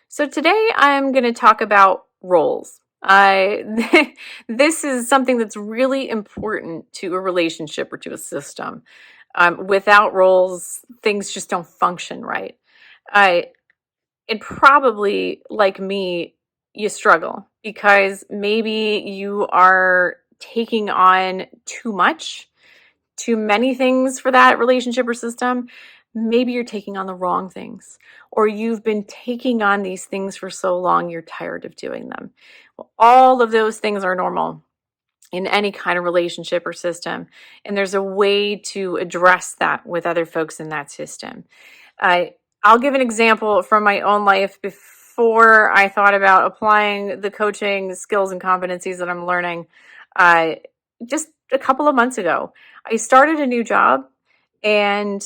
So today I'm going to talk about roles. This is something that's really important to a relationship or to a system. Without roles, things just don't function right. I and probably like me, you struggle because maybe you are taking on too much, too many things for that relationship or system. Maybe you're taking on the wrong things, or you've been taking on these things for so long you're tired of doing them. Well, all of those things are normal in any kind of relationship or system, and there's a way to address that with other folks in that system. I I'll give an example from my own life before I thought about applying the coaching skills and competencies that I'm learning. Uh, just a couple of months ago, I started a new job and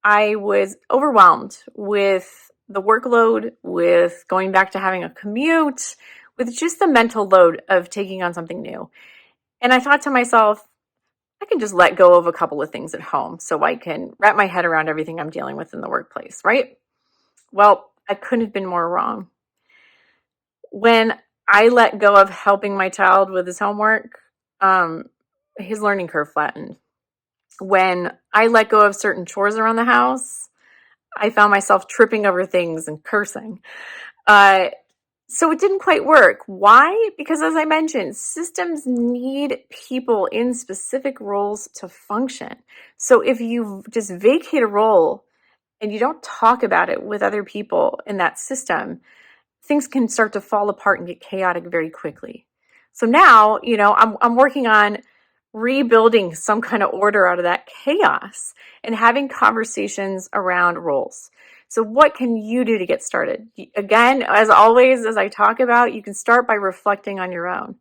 I was overwhelmed with the workload, with going back to having a commute, with just the mental load of taking on something new. And I thought to myself, I can just let go of a couple of things at home so I can wrap my head around everything I'm dealing with in the workplace, right? Well, I couldn't have been more wrong. When I let go of helping my child with his homework, um, his learning curve flattened. When I let go of certain chores around the house, I found myself tripping over things and cursing. Uh, So it didn't quite work. Why? Because as I mentioned, systems need people in specific roles to function. So if you just vacate a role and you don't talk about it with other people in that system, things can start to fall apart and get chaotic very quickly. So now, I'm working on rebuilding some kind of order out of that chaos and having conversations around roles. So, what can you do to get started? Again, as always, as I talk about, you can start by reflecting on your own.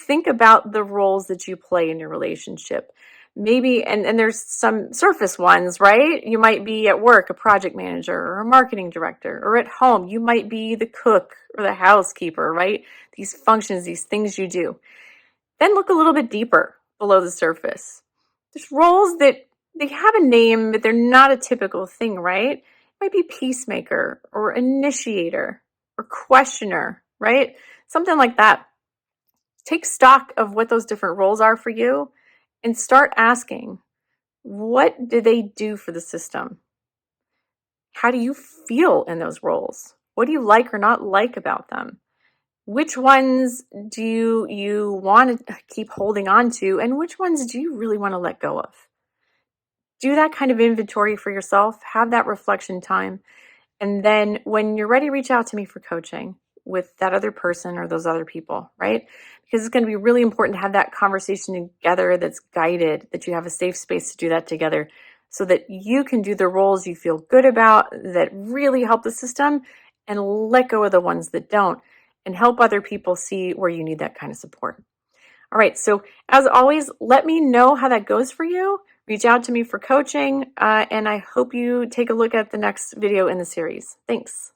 Think about the roles that you play in your relationship. Maybe, and there's some surface ones, right? You might be at work, a project manager or a marketing director, or at home, you might be the cook or the housekeeper, right? These functions, these things you do. Then look a little bit deeper below the surface. There's roles that they have a name, but they're not a typical thing, right? It might be peacemaker or initiator or questioner, right? Something like that. Take stock of what those different roles are for you and start asking, what do they do for the system? How do you feel in those roles? What do you like or not like about them? Which ones do you want to keep holding on to, and which ones do you really want to let go of? Do that kind of inventory for yourself, have that reflection time, and then when you're ready, reach out to me for coaching with that other person or those other people, right? Because it's going to be really important to have that conversation together that's guided, that you have a safe space to do that together so that you can do the roles you feel good about that really help the system and let go of the ones that don't and help other people see where you need that kind of support. All right, so as always, let me know how that goes for you. Reach out to me for coaching, and I hope you take a look at the next video in the series. Thanks.